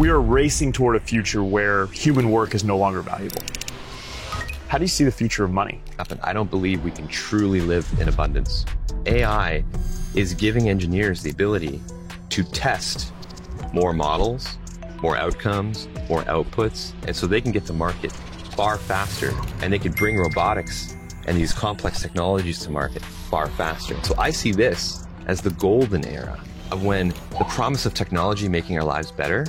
We are racing toward a future where human work is no longer valuable. How do you see the future of money? I don't believe we can truly live in abundance. AI is giving engineers the ability to test more models, more outcomes, more outputs, and so they can get to market far faster, and they can bring robotics and these complex technologies to market far faster. So I see this as the golden era of when the promise of technology making our lives better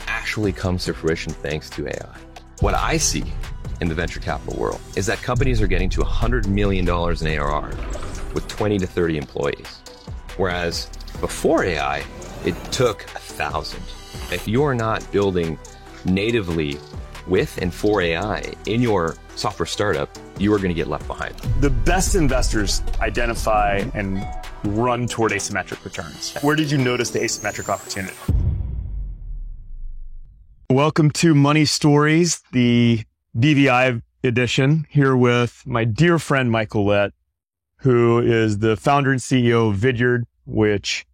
actually comes to fruition thanks to AI. What I see in the venture capital world is that companies are getting to $100 million in ARR with 20 to 30 employees. Whereas before AI, it took 1,000. If you're not building natively with and for AI in your software startup, you are going to get left behind. The best investors identify and run toward asymmetric returns. Where did you notice the asymmetric opportunity? Welcome to Money Stories, the BVI edition, here with my dear friend Michael Lett, who is the founder and CEO of Vidyard, which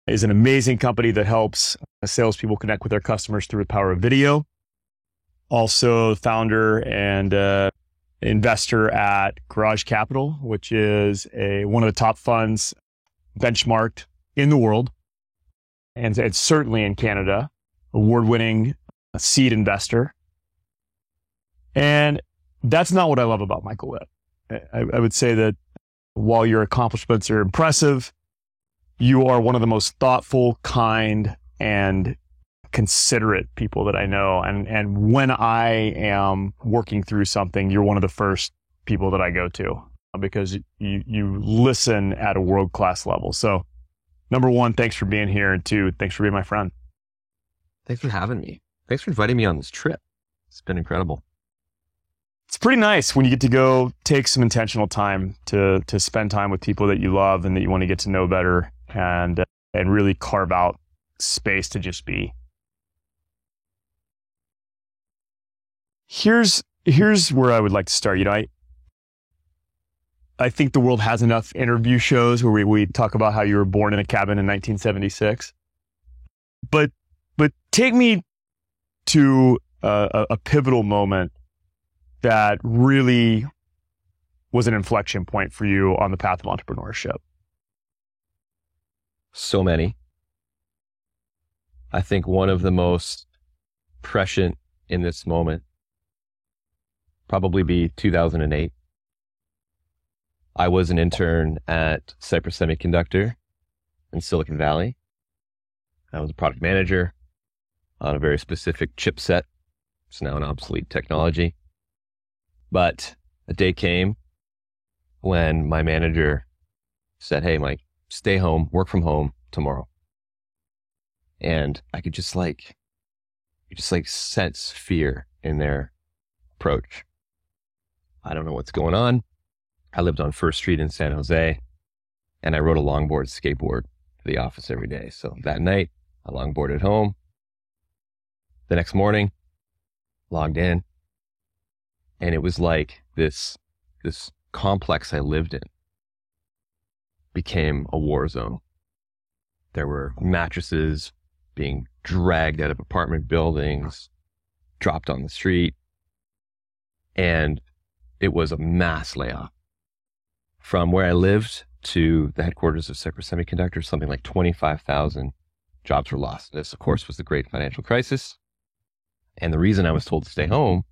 is an amazing company that helps salespeople connect with their customers through the power of video. Also founder and investor at Garage Capital, which is one of the top funds benchmarked in the world, and it's certainly in Canada, award-winning seed investor. And that's not what I love about Michael Lett. I would say that while your accomplishments are impressive, you are one of the most thoughtful, kind, and considerate people that I know. And when I am working through something, you're one of the first people that I go to because you listen at a world-class level. So number one, thanks for being here. And two, thanks for being my friend. Thanks for having me. Thanks for inviting me on this trip. It's been incredible. It's pretty nice when you get to go take some intentional time to spend time with people that you love and that you want to get to know better and really carve out space to just be. Here's where I would like to start. You know, I think the world has enough interview shows where we talk about how you were born in a cabin in 1976. But take me to a pivotal moment that really was an inflection point for you on the path of entrepreneurship. So many. I think one of the most prescient in this moment probably be 2008. I was an intern at Cypress Semiconductor in Silicon Valley. I was a product manager on a very specific chipset. It's now an obsolete technology. But a day came when my manager said, "Hey, Mike, stay home, work from home tomorrow." And I could just sense fear in their approach. I don't know what's going on. I lived on First Street in San Jose, and I rode a longboard skateboard to the office every day. So that night, I longboarded home. The next morning, logged in, and it was like this complex I lived in became a war zone. There were mattresses being dragged out of apartment buildings, dropped on the street, and it was a mass layoff. From where I lived to the headquarters of Cypress Semiconductor, something like 25,000 jobs were lost. This, of course, was the great financial crisis. And the reason I was told to stay home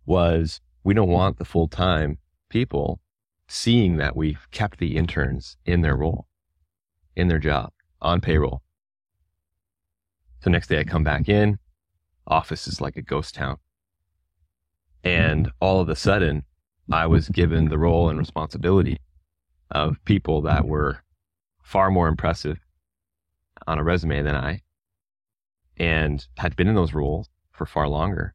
was we don't want the full-time people seeing that we've kept the interns in their role, in their job, on payroll. So next day I come back in, office is like a ghost town. And all of a sudden, I was given the role and responsibility of people that were far more impressive on a resume than I, and had been in those roles for far longer.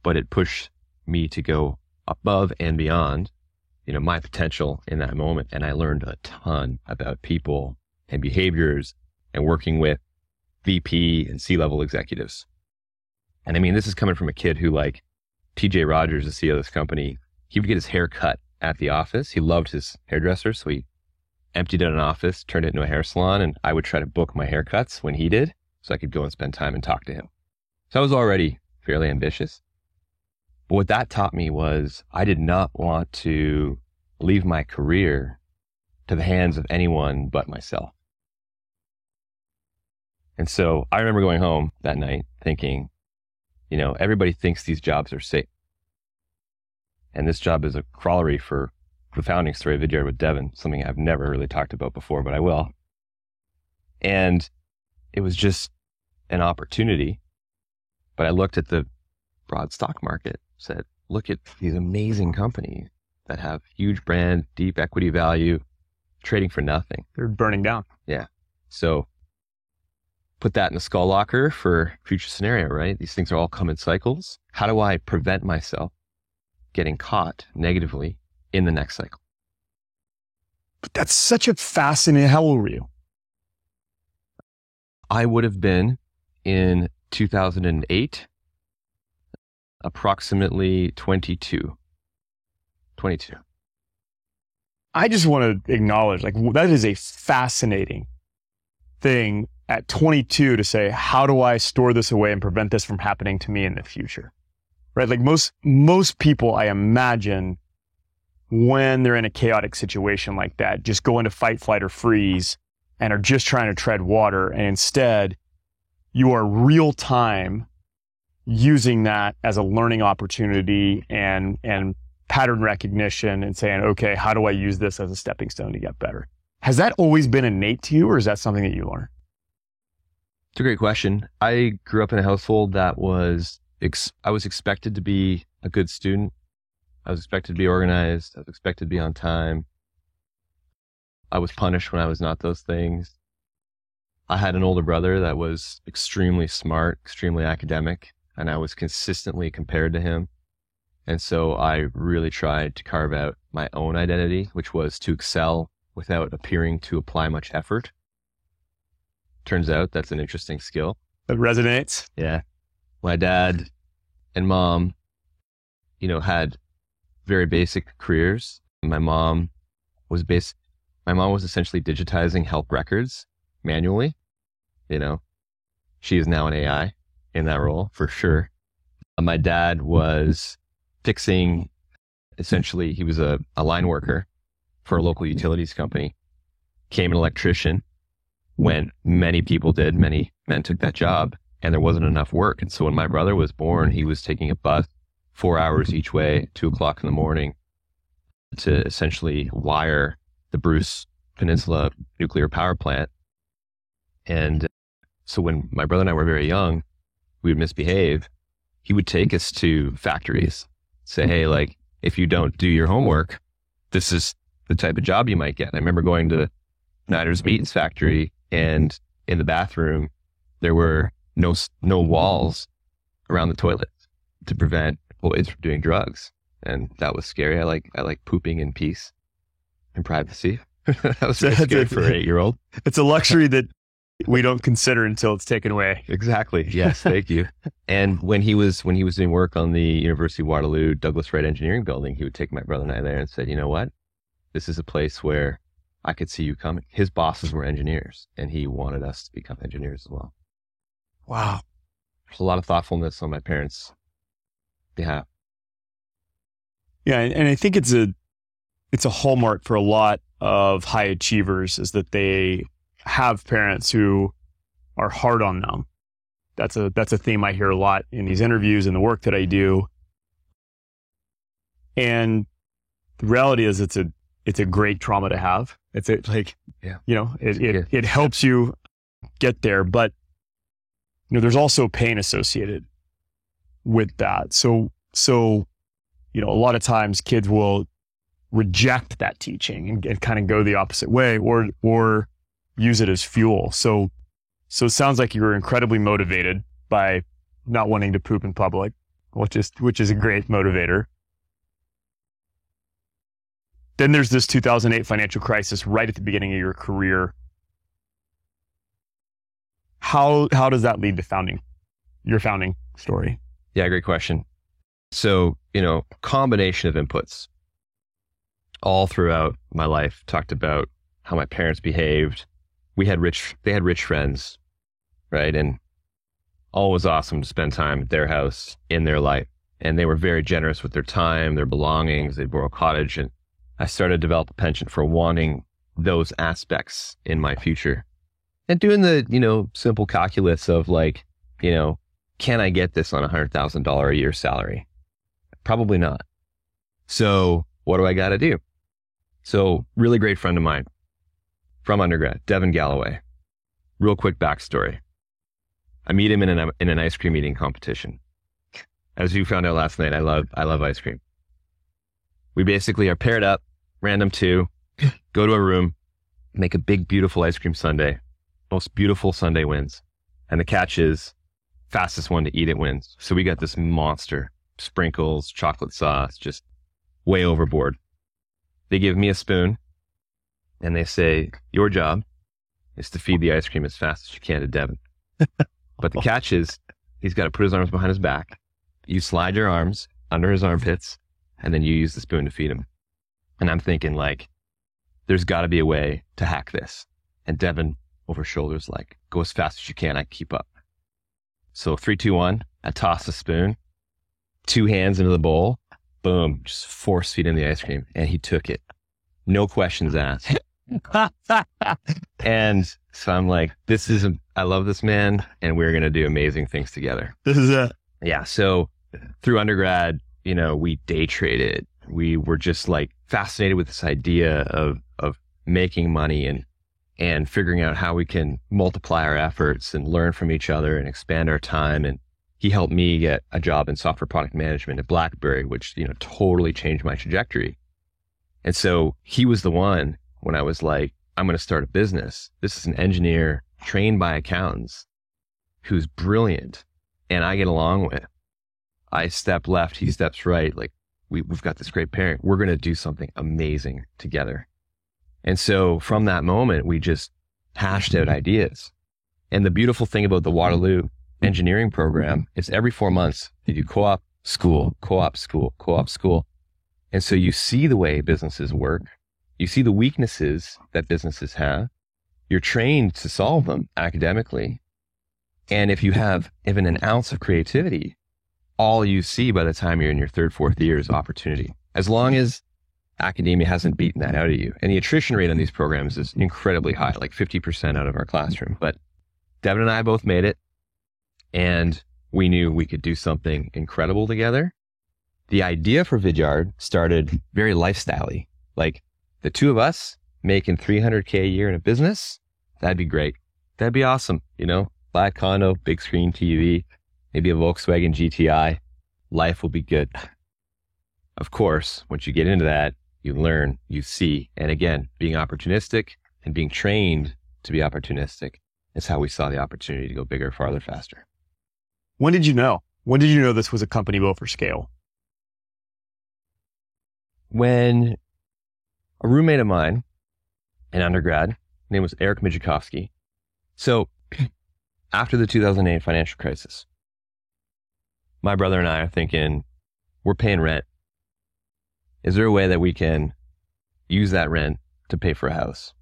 But it pushed me to go above and beyond, my potential in that moment. And I learned a ton about people and behaviors and working with VP and C-level executives. And I mean, this is coming from a kid who, like TJ Rogers, the CEO of this company, he would get his hair cut at the office. He loved his hairdresser, so he emptied out an office, turned it into a hair salon, and I would try to book my haircuts when he did. so I could go and spend time and talk to him. So I was already fairly ambitious. But what that taught me was I did not want to leave my career to the hands of anyone but myself. And so I remember going home that night thinking, everybody thinks these jobs are safe. And this job is a corollary for the founding story of Vidyard with Devin, something I've never really talked about before, but I will. And it was just an opportunity. But I looked at the broad stock market, said, look at these amazing companies that have huge brand, deep equity value, trading for nothing. They're burning down. Yeah. So put that in the skull locker for future scenario, right? These things are all come in cycles. How do I prevent myself getting caught negatively in the next cycle? But that's such a fascinating, how old were you? I would have been in 2008, approximately 22. I just want to acknowledge, that is a fascinating thing at 22 to say, how do I store this away and prevent this from happening to me in the future? Right? Like most people, I imagine, when they're in a chaotic situation like that, just go into fight, flight, or freeze and are just trying to tread water. And instead, you are real time using that as a learning opportunity and pattern recognition and saying, okay, how do I use this as a stepping stone to get better? Has that always been innate to you, or is that something that you learn? It's a great question. I grew up in a household that I was expected to be a good student. I was expected to be organized. I was expected to be on time. I was punished when I was not those things. I had an older brother that was extremely smart, extremely academic, and I was consistently compared to him. And so I really tried to carve out my own identity, which was to excel without appearing to apply much effort. Turns out that's an interesting skill. That resonates. Yeah. My dad and mom, had very basic careers. My mom was essentially digitizing health records manually. She is now an AI in that role for sure. My dad was fixing, essentially, he was a line worker for a local utilities company, became an electrician when many people did, many men took that job, and there wasn't enough work. And so when my brother was born, he was taking a bus 4 hours each way, 2:00 in the morning, to essentially wire the Bruce Peninsula nuclear power plant. And so when my brother and I were very young, we would misbehave. He would take us to factories, say, hey, if you don't do your homework, this is the type of job you might get. I remember going to Snyder's Meats factory, and in the bathroom, there were no walls around the toilets to prevent employees from doing drugs. And that was scary. I like pooping in peace and privacy. That was very scary for an 8-year-old. It's a luxury that we don't consider until it's taken away. Exactly. Yes. Thank you. And when he was doing work on the University of Waterloo Douglas Wright Engineering Building, he would take my brother and I there and said, you know what? This is a place where I could see you coming. His bosses were engineers, and he wanted us to become engineers as well. Wow. There's a lot of thoughtfulness on my parents' behalf. Yeah. And I think it's a hallmark for a lot of high achievers is that they have parents who are hard on them. That's a theme I hear a lot in these interviews and the work that I do. And the reality is it's a great trauma to have. It helps you get there, but there's also pain associated with that. So a lot of times kids will reject that teaching and kind of go the opposite way or use it as fuel. So it sounds like you were incredibly motivated by not wanting to poop in public, which is a great motivator. Then there's this 2008 financial crisis right at the beginning of your career. How does that lead to your founding story? Yeah, great question. So, combination of inputs all throughout my life talked about how my parents behaved. They had rich friends. right? And always awesome to spend time at their house in their life. And they were very generous with their time, their belongings. They'd borrow a cottage. And I started to develop a penchant for wanting those aspects in my future. And doing the, simple calculus of like, can I get this on $100,000 a year salary? Probably not. So what do I got to do? So really great friend of mine from undergrad, Devin Galloway. Real quick backstory. I meet him in an ice cream eating competition. As you found out last night, I love ice cream. We basically are paired up, random two, go to a room, make a big, beautiful ice cream sundae. Most beautiful sundae wins. And the catch is fastest one to eat it wins. So we got this monster, sprinkles, chocolate sauce, just way overboard. They give me a spoon and they say, your job is to feed the ice cream as fast as you can to Devin. But the catch is he's got to put his arms behind his back. You slide your arms under his armpits and then you use the spoon to feed him. And I'm thinking like, there's got to be a way to hack this. And Devin over shoulders, like, go as fast as you can. I keep up. So 3, 2, 1, I toss the spoon, 2 hands into the bowl, boom, just force feed him the ice cream. And he took it. No questions asked. And so I'm like, I love this man and we're going to do amazing things together. This is it. Yeah. So through undergrad, we day traded. We were just like fascinated with this idea of making money and figuring out how we can multiply our efforts and learn from each other and expand our time. And he helped me get a job in software product management at BlackBerry, which, totally changed my trajectory. And so he was the one when I was like, I'm going to start a business. This is an engineer trained by accountants who's brilliant and I get along with. I step left, he steps right. Like we've got this great pairing. We're going to do something amazing together. And so from that moment, we just hashed out ideas. And the beautiful thing about the Waterloo engineering program is every 4 months, you do co-op, school, co-op, school, co-op, school. And so you see the way businesses work. You see the weaknesses that businesses have. You're trained to solve them academically. And if you have even an ounce of creativity, all you see by the time you're in your 3rd, 4th year is opportunity. As long as academia hasn't beaten that out of you. And the attrition rate on these programs is incredibly high, like 50% out of our classroom. But Devin and I both made it. And we knew we could do something incredible together. The idea for Vidyard started very lifestyle-y. Like the two of us making $300K a year in a business, that'd be great. That'd be awesome. Buy a condo, big screen TV, maybe a Volkswagen GTI. Life will be good. Of course, once you get into that, you learn, you see. And again, being opportunistic and being trained to be opportunistic is how we saw the opportunity to go bigger, farther, faster. When did you know? When did you know this was a company built for scale? When a roommate of mine in undergrad, his name was Eric Mijakowski. So after the 2008 financial crisis, my brother and I are thinking, we're paying rent. Is there a way that we can use that rent to pay for a house?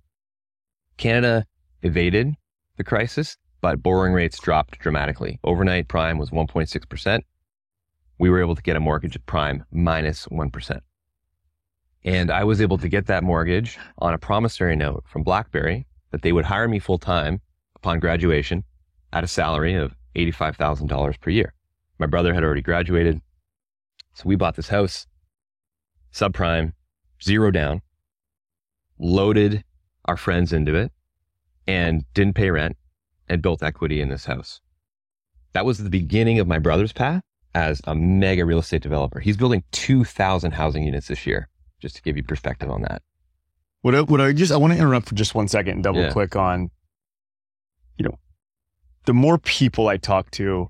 Canada evaded the crisis, but borrowing rates dropped dramatically. Overnight prime was 1.6%. We were able to get a mortgage at prime minus 1%. And I was able to get that mortgage on a promissory note from BlackBerry that they would hire me full time upon graduation at a salary of $85,000 per year. My brother had already graduated. So we bought this house, subprime, 0 down, loaded our friends into it and didn't pay rent and built equity in this house. That was the beginning of my brother's path as a mega real estate developer. He's building 2,000 housing units this year, just to give you perspective on that. I want to interrupt for just 1 second and double click on, the more people I talk to,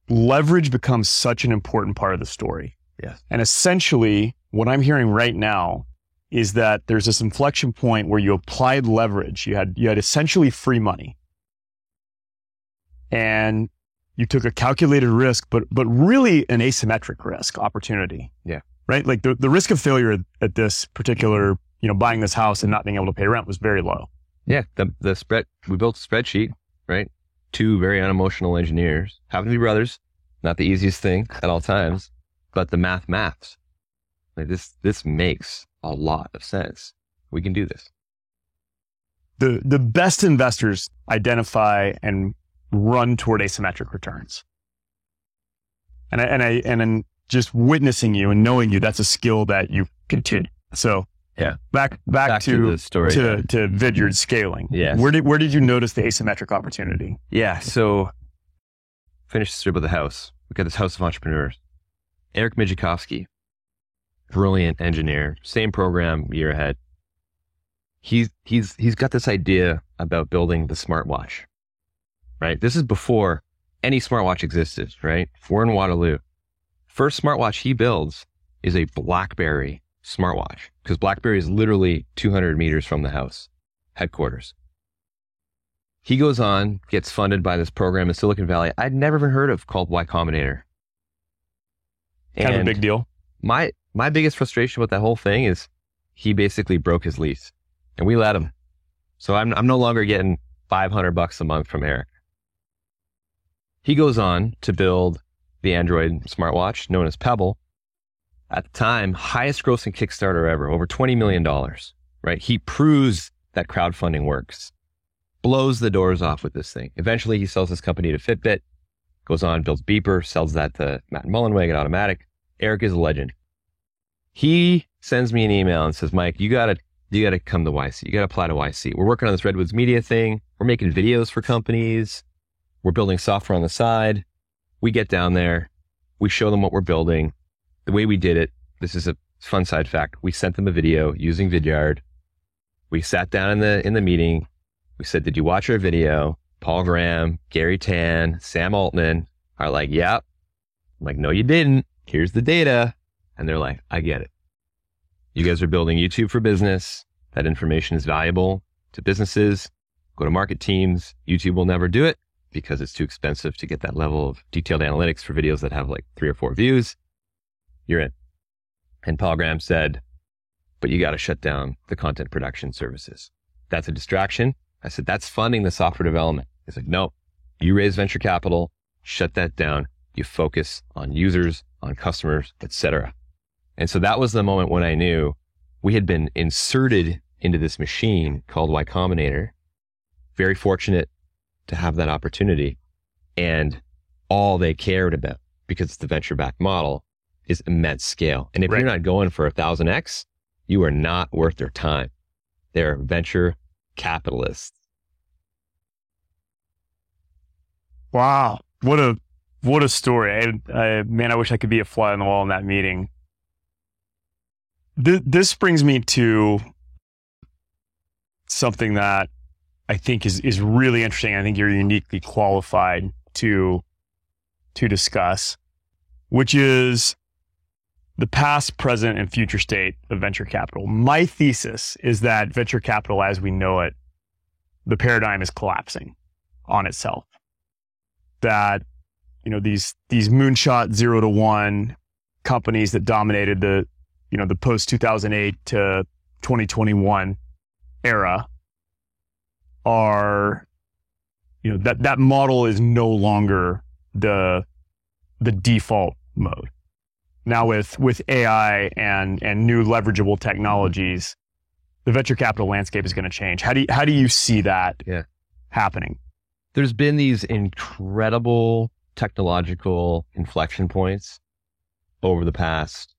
leverage becomes such an important part of the story. Yes. And essentially what I'm hearing right now is that there's this inflection point where you applied leverage. You had essentially free money and you took a calculated risk, but really an asymmetric risk opportunity. Yeah. Right? Like the risk of failure at this particular, buying this house and not being able to pay rent was very low. Yeah. The spread, we built a spreadsheet right? Two very unemotional engineers, happen to be brothers, not the easiest thing at all times, but the maths. Like this makes a lot of sense. We can do this. The best investors identify and run toward asymmetric returns. And just witnessing you and knowing you, that's a skill that you continue. So yeah, back to the story, to Vidyard scaling. Yes. Where did you notice the asymmetric opportunity? Yeah. So finish the strip of the house. We got this house of entrepreneurs. Eric Mijikovsky, brilliant engineer, same program, year ahead. He's got this idea about building the smartwatch, right? This is before any smartwatch existed, right? We're in Waterloo. First smartwatch he builds is a BlackBerry smartwatch, because BlackBerry is literally 200 meters from the house headquarters. He goes on, gets funded by this program in Silicon Valley I'd never even heard of, called Y Combinator. Kind of a big deal. My biggest frustration with that whole thing is he basically broke his lease, and we let him. So I'm no longer getting $500 a month from Eric. He goes on to build the Android smartwatch known as Pebble. At the time, highest grossing Kickstarter ever, over $20 million, right? He proves that crowdfunding works, blows the doors off with this thing. Eventually, he sells his company to Fitbit, goes on, builds Beeper, sells that to Matt Mullenweg at Automatic. Eric is a legend. He sends me an email and says, Mike, you gotta come to YC. You gotta apply to YC. We're working on this Redwoods Media thing. We're making videos for companies. We're building software on the side. We get down there. We show them what we're building. The way we did it, this is a fun side fact. We sent them a video using Vidyard. We sat down in the meeting. We said, did you watch our video? Paul Graham, Gary Tan, Sam Altman are like, yeah. I'm like, no, you didn't. Here's the data. And they're like, I get it. You guys are building YouTube for business. That information is valuable to businesses, go-to-market teams. YouTube will never do it because it's too expensive to get that level of detailed analytics for videos that have like 3 or 4 views. You're in. And Paul Graham said, but you got to shut down the content production services. That's a distraction. I said, that's funding the software development. He's like, no, you raise venture capital, shut that down. You focus on users, on customers, etc. And so that was the moment when I knew we had been inserted into this machine called Y Combinator. Very fortunate to have that opportunity. And all they cared about, because it's the venture-backed model, is immense scale. And if you're not going for 1,000x, you are not worth their time. They're venture capitalists. Wow. What a story. Man, I wish I could be a fly on the wall in that meeting. This brings me to something that I think is really interesting. I think you're uniquely qualified to discuss, which is the past, present, and future state of venture capital. My thesis is that venture capital as we know it, the paradigm is collapsing on itself. That, these moonshot 0 to 1 companies that dominated the post 2008 to 2021 era are, that model is no longer the default mode. Now with AI and new leverageable technologies, the venture capital landscape is going to change. How do you see that happening? There's been these incredible technological inflection points over the past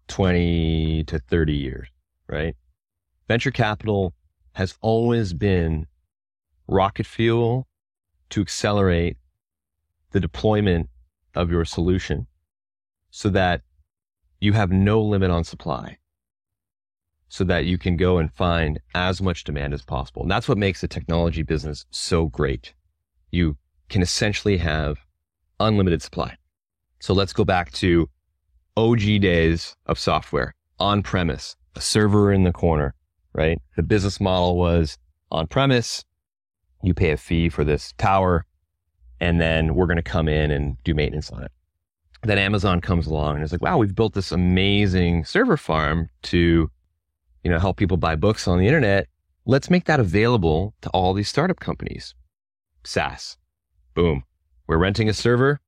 20 to 30 years, right? Venture capital has always been rocket fuel to accelerate the deployment of your solution so that you have no limit on supply, so that you can go and find as much demand as possible. And that's what makes the technology business so great. You can essentially have unlimited supply. So let's go back to OG days of software, on-premise, a server in the corner, right? The business model was on-premise. You pay a fee for this tower, and then we're going to come in and do maintenance on it. Then Amazon comes along and is like, wow, we've built this amazing server farm to, help people buy books on the internet. Let's make that available to all these startup companies. SaaS. Boom. We're renting a server.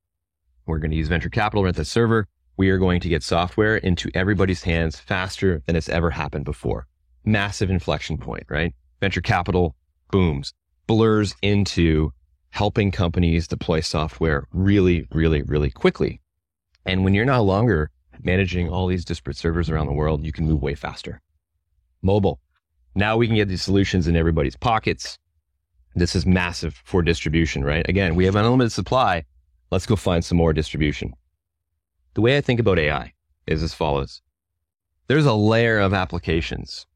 We're going to use venture capital, rent the server. We are going to get software into everybody's hands faster than it's ever happened before. Massive inflection point, right? Venture capital booms, blurs into helping companies deploy software really, really, really quickly. And when you're no longer managing all these disparate servers around the world, you can move way faster. Mobile. Now we can get these solutions in everybody's pockets. This is massive for distribution, right? Again, we have unlimited supply. Let's go find some more distribution. The way I think about AI is as follows. There's a layer of applications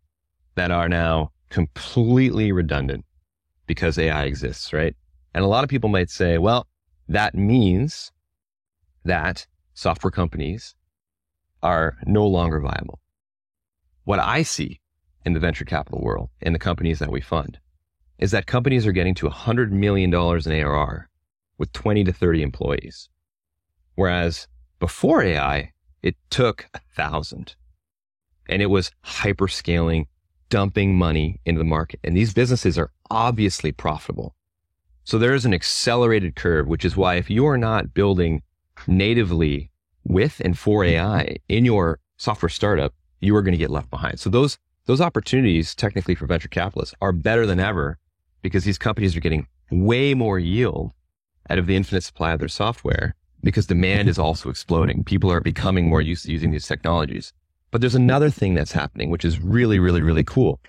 that are now completely redundant because AI exists, right? And a lot of people might say, well, that means that software companies are no longer viable. What I see in the venture capital world, in the companies that we fund, is that companies are getting to $100 million in ARR with 20 to 30 employees. Whereas before AI, it took 1,000. And it was hyperscaling, dumping money into the market. And these businesses are obviously profitable. So there is an accelerated curve, which is why if you are not building natively with and for AI in your software startup, you are going to get left behind. So those opportunities technically for venture capitalists are better than ever because these companies are getting way more yield out of the infinite supply of their software because demand is also exploding. People are becoming more used to using these technologies. But there's another thing that's happening, which is really, really, really cool.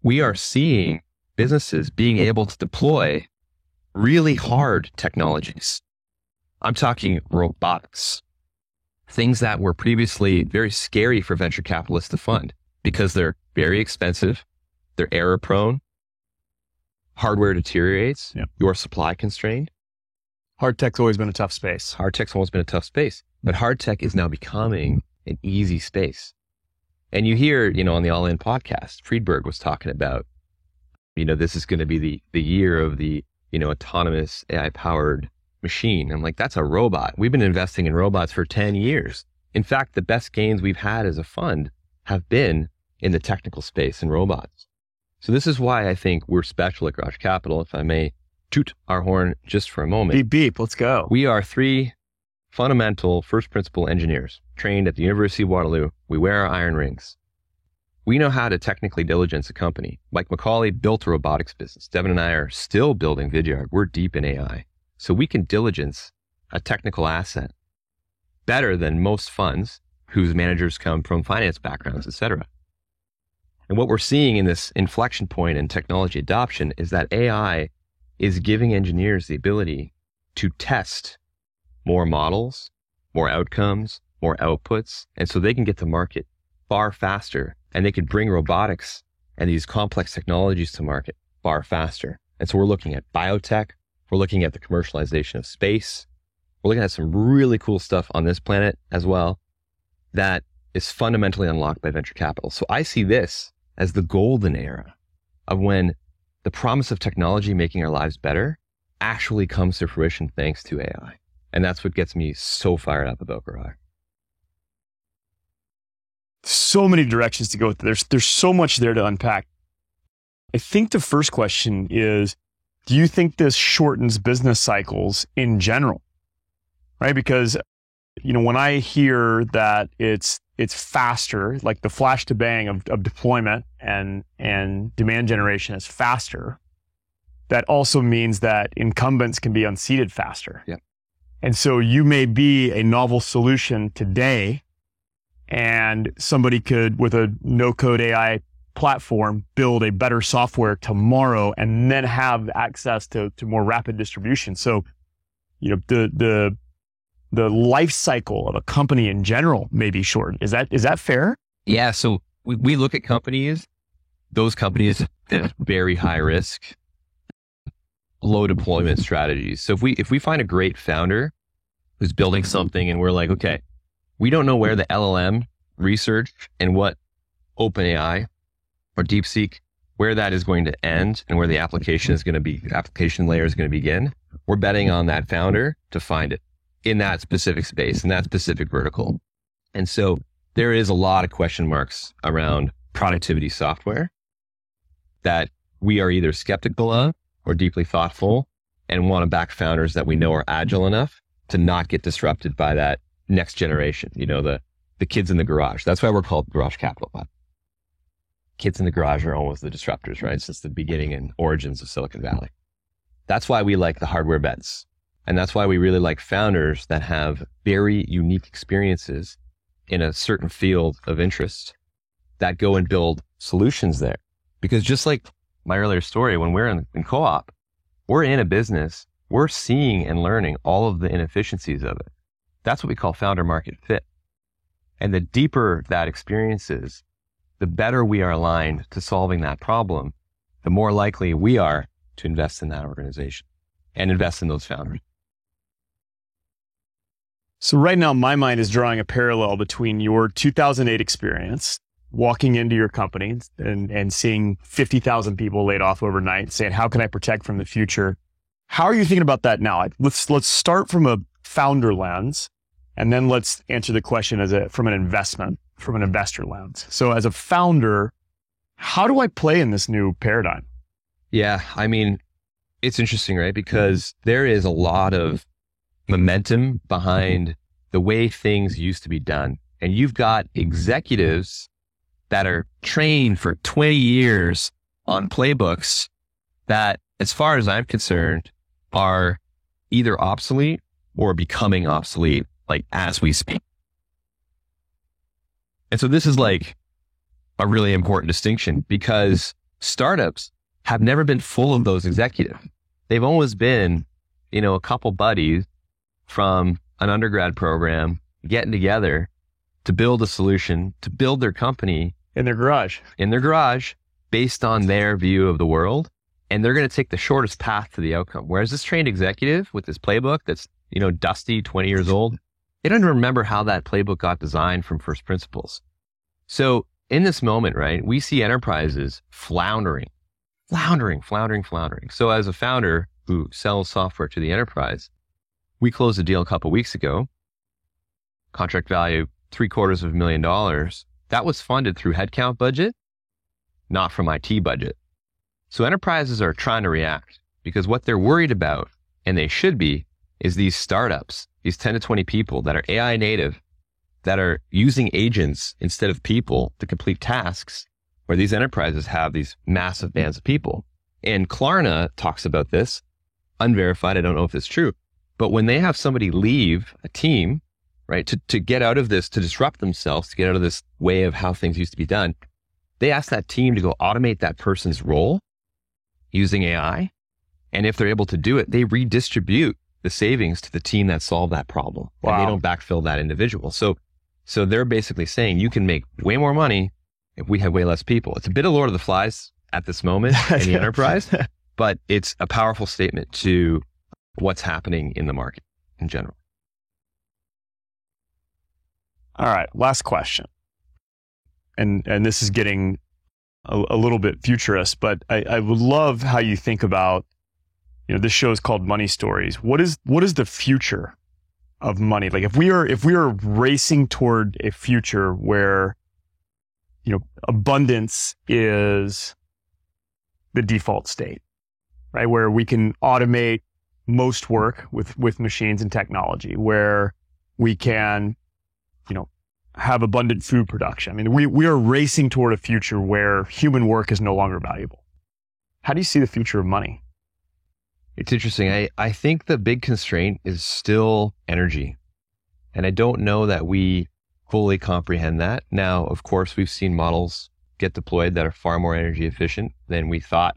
We are seeing businesses being able to deploy really hard technologies. I'm talking robotics, things that were previously very scary for venture capitalists to fund because they're very expensive, they're error prone, hardware deteriorates, you're supply constrained. Hard tech's always been a tough space. Hard tech's always been a tough space, but hard tech is now becoming an easy space. And you hear, on the All In podcast, Friedberg was talking about, this is going to be the year of the, autonomous AI powered machine. I'm like, that's a robot. We've been investing in robots for 10 years. In fact, the best gains we've had as a fund have been in the technical space in robots. So this is why I think we're special at Garage Capital. If I may toot our horn just for a moment. Beep, beep. Let's go. We are 3 fundamental first principle engineers trained at the University of Waterloo. We wear our iron rings. We know how to technically diligence a company. Mike McCauley built a robotics business. Devin and I are still building Vidyard. We're deep in AI. So we can diligence a technical asset better than most funds whose managers come from finance backgrounds, et cetera. And what we're seeing in this inflection point in technology adoption is that AI is giving engineers the ability to test more models, more outcomes, more outputs. And so they can get to market far faster and they can bring robotics and these complex technologies to market far faster. And so we're looking at biotech. We're looking at the commercialization of space. We're looking at some really cool stuff on this planet as well that is fundamentally unlocked by venture capital. So I see this as the golden era of when the promise of technology making our lives better actually comes to fruition thanks to AI. And that's what gets me so fired up about Garage. So many directions to go with. There's so much there to unpack. I think the first question is, do you think this shortens business cycles in general? Right? Because, when I hear that it's faster, like the flash to bang of deployment and demand generation is faster, that also means that incumbents can be unseated faster. Yeah. And so you may be a novel solution today, and somebody could, with a no-code AI platform, build a better software tomorrow and then have access to more rapid distribution. So, the life cycle of a company in general may be shortened. Is that fair? Yeah. So we look at companies, those companies at very high risk, low deployment strategies. So if we find a great founder who's building something and we're like, okay, we don't know where the LLM research and what OpenAI or DeepSeek, where that is going to end and where the application layer is going to begin. We're betting on that founder to find it in that specific space, in that specific vertical. And so there is a lot of question marks around productivity software that we are either skeptical of or deeply thoughtful and want to back founders that we know are agile enough to not get disrupted by that next generation, the kids in the garage. That's why we're called Garage Capital. Kids in the garage are almost the disruptors, right? Since the beginning and origins of Silicon Valley. That's why we like the hardware bets. And that's why we really like founders that have very unique experiences in a certain field of interest that go and build solutions there. Because just like my earlier story, when we're in co-op, we're in a business, we're seeing and learning all of the inefficiencies of it. That's what we call founder market fit. And the deeper that experience is, the better we are aligned to solving that problem, the more likely we are to invest in that organization and invest in those founders. So right now, my mind is drawing a parallel between your 2008 experience, walking into your company and seeing 50,000 people laid off overnight, saying, how can I protect from the future? How are you thinking about that now? Let's start from a founder lens, and then let's answer the question from an investor lens. So as a founder, how do I play in this new paradigm? Yeah, I mean, it's interesting, right? Because there is a lot of momentum behind the way things used to be done. And you've got executives that are trained for 20 years on playbooks that, as far as I'm concerned, are either obsolete or becoming obsolete, like as we speak. And so this is like a really important distinction because startups have never been full of those executives. They've always been, a couple buddies from an undergrad program getting together to build a solution, to build their company in their garage based on their view of the world. And they're going to take the shortest path to the outcome. Whereas this trained executive with this playbook that's, dusty, 20 years old, they don't even remember how that playbook got designed from first principles. So in this moment, right, we see enterprises floundering. So as a founder who sells software to the enterprise, we closed a deal a couple of weeks ago, contract value $750,000. That was funded through headcount budget, not from IT budget. So enterprises are trying to react because what they're worried about, and they should be, is these startups, these 10 to 20 people that are AI native, that are using agents instead of people to complete tasks, where these enterprises have these massive bands of people. And Klarna talks about this, unverified, I don't know if it's true, but when they have somebody leave a team, right, to get out of this, to disrupt themselves, to get out of this way of how things used to be done, they ask that team to go automate that person's role using AI. And if they're able to do it, they redistribute the savings to the team that solved that problem. Wow. And they don't backfill that individual. So they're basically saying you can make way more money if we have way less people. It's a bit of Lord of the Flies at this moment in the enterprise, but it's a powerful statement to what's happening in the market in general. All right, last question. And this is getting a little bit futurist, but I would love how you think about, this show is called Money Stories. What is the future of money? Like if we are racing toward a future where, abundance is the default state, right? Where we can automate most work with machines and technology, where we can, have abundant food production. I mean, we are racing toward a future where human work is no longer valuable. How do you see the future of money? It's interesting. I think the big constraint is still energy. And I don't know that we fully comprehend that. Now, of course, we've seen models get deployed that are far more energy efficient than we thought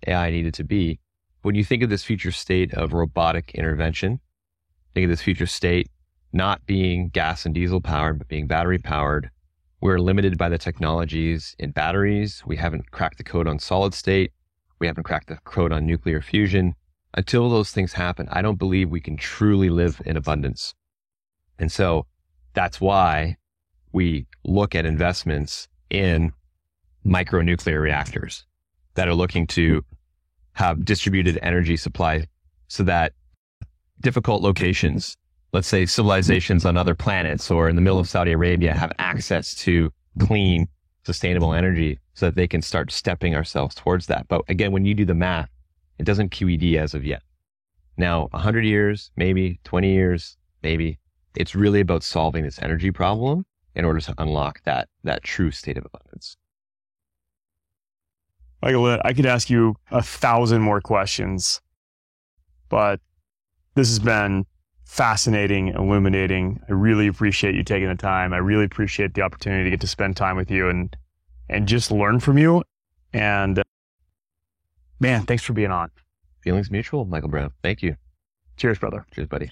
AI needed to be. When you think of this future state of robotic intervention, think of this future state not being gas and diesel powered, but being battery powered. We're limited by the technologies in batteries. We haven't cracked the code on solid state. We haven't cracked the code on nuclear fusion. Until those things happen, I don't believe we can truly live in abundance. And so that's why we look at investments in micronuclear reactors that are looking to have distributed energy supply so that difficult locations, let's say civilizations on other planets or in the middle of Saudi Arabia, have access to clean, sustainable energy so that they can start stepping ourselves towards that. But again, when you do the math, it doesn't QED as of yet. Now, 100 years, maybe 20 years, maybe. It's really about solving this energy problem in order to unlock that true state of abundance. Michael, I could ask you 1,000 more questions, but this has been fascinating, illuminating. I really appreciate you taking the time. I really appreciate the opportunity to get to spend time with you and just learn from you. And man, thanks for being on. Feelings mutual, Michael Brown. Thank you. Cheers, brother. Cheers, buddy.